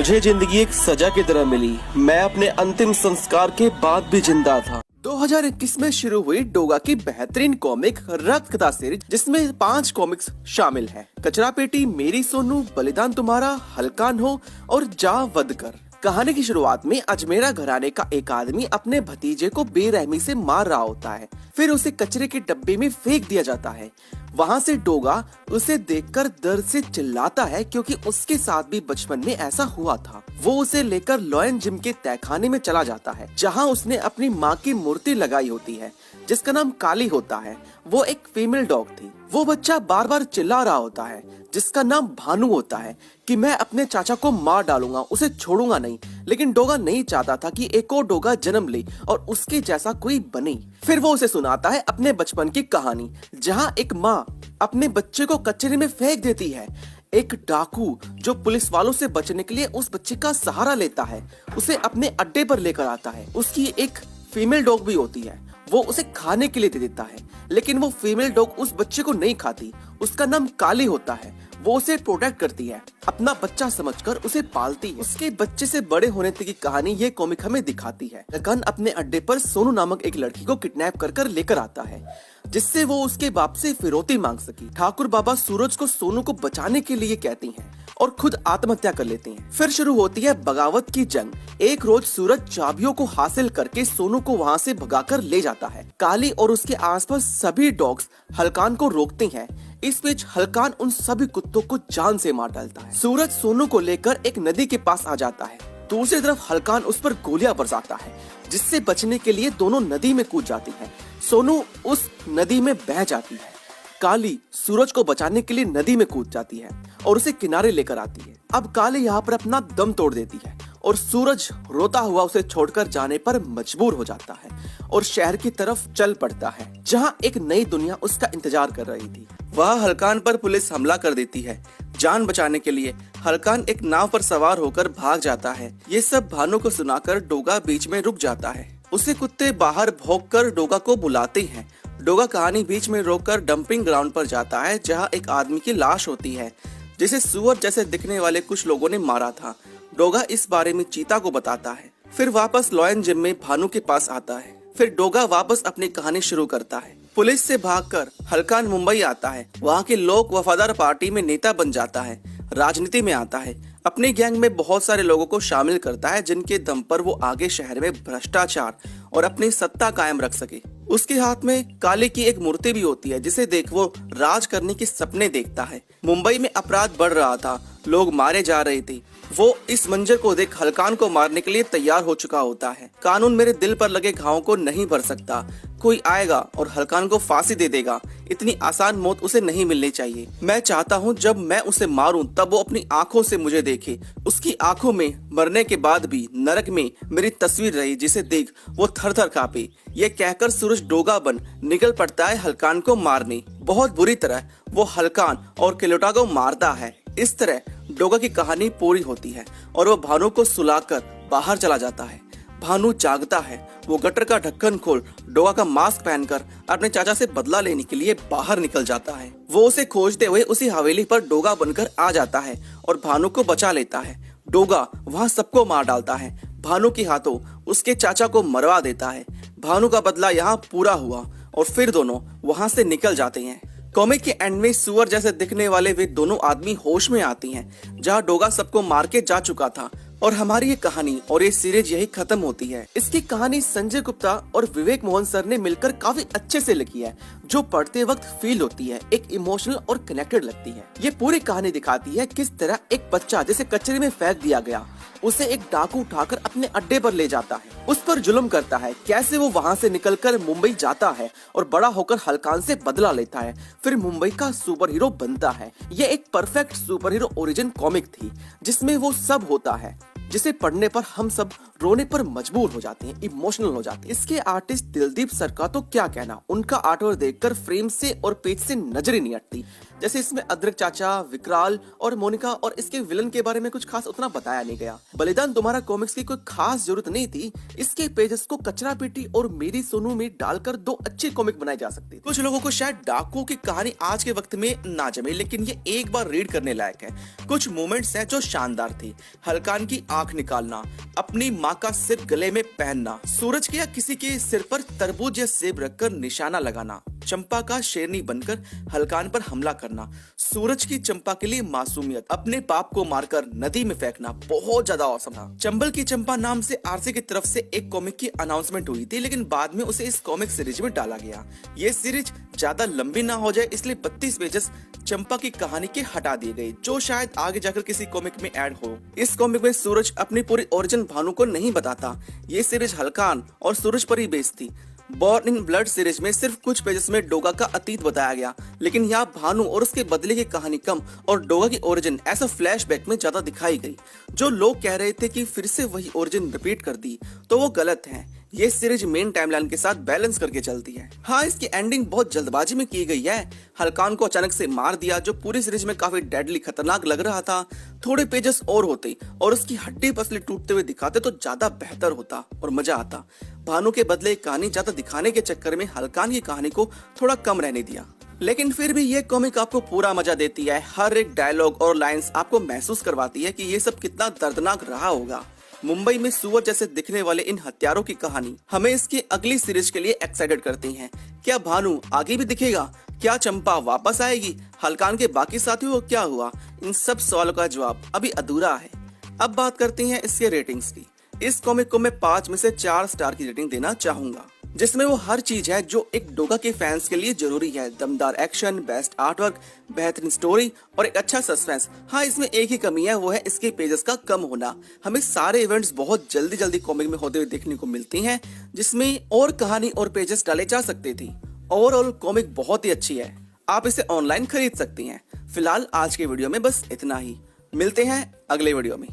मुझे जिंदगी एक सजा की तरह मिली। मैं अपने अंतिम संस्कार के बाद भी जिंदा था। 2021 में शुरू हुई डोगा की बेहतरीन कॉमिक रक्त कथा सीरीज, जिसमें 5 कॉमिक्स शामिल हैं। कचरा पेटी, मेरी सोनू, बलिदान तुम्हारा, हलकान हो और जा वध कर। कहानी की शुरुआत में अजमेरा घराने का एक आदमी अपने भतीजे को बेरहमी से मार रहा होता है। फिर उसे कचरे के डब्बे में फेंक दिया जाता है। वहाँ से डोगा उसे देखकर दर्द से चिल्लाता है, क्योंकि उसके साथ भी बचपन में ऐसा हुआ था। वो उसे लेकर लॉयन जिम के तहखाने में चला जाता है, जहाँ उसने अपनी माँ की मूर्ति लगाई होती है, जिसका नाम काली होता है। वो एक फीमेल डॉग थी। वो बच्चा बार बार चिल्ला रहा होता है, जिसका नाम भानु होता है, कि मैं अपने चाचा को मार डालूंगा, उसे छोड़ूंगा नहीं। लेकिन डोगा नहीं चाहता था कि एक और डोगा जन्म ले और उसके जैसा कोई बने। फिर वो उसे सुनाता है अपने बचपन की कहानी, जहाँ एक माँ अपने बच्चे को कचरे में फेंक देती है। एक डाकू जो पुलिस वालों से बचने के लिए उस बच्चे का सहारा लेता है, उसे अपने अड्डे पर लेकर आता है। उसकी एक फीमेल डॉग भी होती है। वो उसे खाने के लिए दे देता है, लेकिन वो फीमेल डॉग उस बच्चे को नहीं खाती। उसका नाम काली होता है। वो उसे प्रोटेक्ट करती है, अपना बच्चा समझकर उसे पालती है। उसके बच्चे से बड़े होने तक की कहानी ये कॉमिक हमें दिखाती है। लखन अपने अड्डे पर सोनू नामक एक लड़की को किडनैप कर लेकर आता है, जिससे वो उसके बाप से फिरौती मांग सकी। ठाकुर बाबा सूरज को सोनू को बचाने के लिए कहती हैं और खुद आत्महत्या कर लेते हैं। फिर शुरू होती है बगावत की जंग। एक रोज सूरज चाबियों को हासिल करके सोनू को वहाँ से भगाकर ले जाता है। काली और उसके आसपास सभी डॉग्स हलकान को रोकते हैं। इस बीच हलकान उन सभी कुत्तों को जान से मार डालता है। सूरज सोनू को लेकर एक नदी के पास आ जाता है। दूसरी तरफ हलकान उस पर गोलियां बरसाता है, जिससे बचने के लिए दोनों नदी में कूद जाती हैं। सोनू उस नदी में बह जाती है। काली सूरज को बचाने के लिए नदी में कूद जाती है और उसे किनारे लेकर आती है। अब काली यहाँ पर अपना दम तोड़ देती है और सूरज रोता हुआ उसे छोड़कर जाने पर मजबूर हो जाता है और शहर की तरफ चल पड़ता है, जहाँ एक नई दुनिया उसका इंतजार कर रही थी। वह हलकान पर पुलिस हमला कर देती है। जान बचाने के लिए हलकान एक नाव पर सवार होकर भाग जाता है। ये सब भानु को सुनाकर डोगा बीच में रुक जाता है। उसे कुत्ते बाहर भौंककर डोगा को बुलाते हैं। डोगा कहानी बीच में रोककर डंपिंग ग्राउंड पर जाता है, जहाँ एक आदमी की लाश होती है, जिसे सुअर जैसे दिखने वाले कुछ लोगों ने मारा था। डोगा इस बारे में चीता को बताता है। फिर वापस लॉयन जिम में भानु के पास आता है। फिर डोगा वापस अपनी कहानी शुरू करता है। पुलिस से भागकर हलकान मुंबई आता है। वहाँ के लोक वफादार पार्टी में नेता बन जाता है। राजनीति में आता है। अपने गैंग में बहुत सारे लोगों को शामिल करता है, जिनके दम पर वो आगे शहर में भ्रष्टाचार और अपनी सत्ता कायम रख सके। उसके हाथ में काली की एक मूर्ति भी होती है, जिसे देख वो राज करने के सपने देखता है। मुंबई में अपराध बढ़ रहा था, लोग मारे जा रहे थे। वो इस मंजर को देख हलकान को मारने के लिए तैयार हो चुका होता है। कानून मेरे दिल पर लगे घावों को नहीं भर सकता। कोई आएगा और हलकान को फांसी दे देगा। इतनी आसान मौत उसे नहीं मिलनी चाहिए। मैं चाहता हूँ जब मैं उसे मारूं तब वो अपनी आंखों से मुझे देखे। उसकी आंखों में मरने के बाद भी नरक में मेरी तस्वीर रही, जिसे देख वो थर थर कांपे। ये कहकर सूरज डोगा बन निकल पड़ता है हलकान को मारने। बहुत बुरी तरह वो हलकान और किलोटा को मारता है। इस तरह डोगा की कहानी पूरी होती है और वो भानु को सुलाकर बाहर चला जाता है। भानु जागता है। वो गटर का ढक्कन खोल डोगा का मास्क पहनकर अपने चाचा से बदला लेने के लिए बाहर निकल जाता है। वो उसे खोजते हुए उसी हवेली पर डोगा बनकर आ जाता है और भानु को बचा लेता है। डोगा वहाँ सबको मार डालता है। भानु के हाथों उसके चाचा को मरवा देता है। भानु का बदला यहाँ पूरा हुआ और फिर दोनों वहाँ से निकल जाते हैं। कॉमिक के एंड में सुअर जैसे दिखने वाले वे दोनों आदमी होश में आती हैं, जहाँ डोगा सबको मार के जा चुका था। और हमारी ये कहानी और ये सीरीज यही खत्म होती है। इसकी कहानी संजय गुप्ता और विवेक मोहन सर ने मिलकर काफी अच्छे से लिखी है, जो पढ़ते वक्त फील होती है, एक इमोशनल और कनेक्टेड लगती है। ये पूरी कहानी दिखाती है किस तरह एक बच्चा जिसे कचरे में फेंक दिया गया, उसे एक डाकू उठाकर अपने अड्डे पर ले जाता है, उस पर जुल्म करता है। कैसे वो वहाँ से निकलकर मुंबई जाता है और बड़ा होकर हलकान से बदला लेता है, फिर मुंबई का सुपर हीरो बनता है। ये एक perfect super hero origin comic थी, जिसमें वो सब होता है। जिसे पढ़ने पर हम सब रोने पर मजबूर हो जाते हैं, इमोशनल हो जाते हैं। इसके आर्टिस्ट दिलदीप सर का तो क्या कहना, उनका आर्टवर्क देखकर फ्रेम से और पेज से नजर ही नहीं हटती। जैसे इसमें अदरक चाचा, विकराल और मोनिका और इसके विलन के बारे में कुछ खास उतना बताया नहीं गया। बलिदान तुम्हारा कॉमिक्स की कोई खास जरूरत नहीं थी, इसके पेजेस को कचरा पेटी और मेरी सोनू में डालकर दो अच्छे कॉमिक बनाए जा सकते थे। कुछ लोगों को शायद डाकू की कहानी आज के वक्त में ना जमे, लेकिन ये एक बार रीड करने लायक है। कुछ मोमेंट्स हैं जो शानदार थे। हल्कान की आंख निकालना, अपनी माँ का सिर गले में पहनना, सूरज के या किसी के सिर पर तरबूज या सेब रखकर निशाना लगाना, चंपा का शेरनी बनकर हल्कान पर हमला करना, सूरज की चंपा के लिए मासूमियत, अपने बाप को मारकर नदी में फेंकना बहुत ज्यादा औसम था। चंबल की चंपा नाम से आरसी की तरफ से एक कॉमिक की अनाउंसमेंट हुई थी, लेकिन बाद में उसे इस कॉमिक सीरीज में डाला गया। ये सीरीज ज्यादा लंबी ना हो जाए इसलिए 32 पेजेस चंपा की कहानी के हटा दिए गए, जो शायद आगे जाकर किसी कॉमिक में ऐड हो। इस कॉमिक में सूरज अपनी पूरी ओरिजिन भानु को नहीं बताता। ये सीरीज हल्कान और सूरज पर ही बेस्ड थी। बॉर्न इन ब्लड सीरीज में सिर्फ कुछ पेजेस में डोगा का अतीत बताया गया, लेकिन यहाँ भानु और उसके बदले की कहानी कम और डोगा की ओरिजिन ऐसा फ्लैशबैक में ज्यादा दिखाई गई। जो लोग कह रहे थे कि फिर से वही ओरिजिन रिपीट कर दी, तो वो गलत है। ये सीरीज मेन टाइमलाइन के साथ बैलेंस करके चलती है। हाँ, इसकी एंडिंग बहुत जल्दबाजी में की गई है। हल्कान को अचानक से मार दिया, जो पूरी सीरीज में काफी डेडली खतरनाक लग रहा था। थोड़े पेजेस और होते और उसकी हड्डी पसली टूटते हुए दिखाते तो ज्यादा बेहतर होता और मजा आता। भानु के बदले कहानी ज्यादा दिखाने के चक्कर में हल्कान की कहानी को थोड़ा कम रहने दिया, लेकिन फिर भी ये कॉमिक आपको पूरा मजा देती है। हर एक डायलॉग और लाइंस आपको महसूस करवाती है कि ये सब कितना दर्दनाक रहा होगा। मुंबई में सुअर जैसे दिखने वाले इन हत्यारों की कहानी हमें इसकी अगली सीरीज के लिए एक्साइटेड करती है। क्या भानु आगे भी दिखेगा? क्या चंपा वापस आएगी? हल्कान के बाकी साथियों को क्या हुआ? इन सब सवालों का जवाब अभी अधूरा है। अब बात करते हैं इसके रेटिंग्स की। इस कॉमिक को मैं 5 में से 4 स्टार की रेटिंग देना चाहूंगा, जिसमें वो हर चीज है जो एक डोगा के फैंस के लिए जरूरी है। दमदार एक्शन, बेस्ट आर्टवर्क, बेहतरीन स्टोरी और एक अच्छा सस्पेंस। हाँ, इसमें एक ही कमी है, वो है इसके पेजेस का कम होना। हमें सारे इवेंट्स बहुत जल्दी जल्दी कॉमिक में होते हुए देखने को मिलती हैं, जिसमें और कहानी और पेजेस डाले जा सकते थे। ओवरऑल कॉमिक बहुत ही अच्छी है, आप इसे ऑनलाइन खरीद सकती हैं। फिलहाल आज के वीडियो में बस इतना ही, मिलते हैं अगले वीडियो में।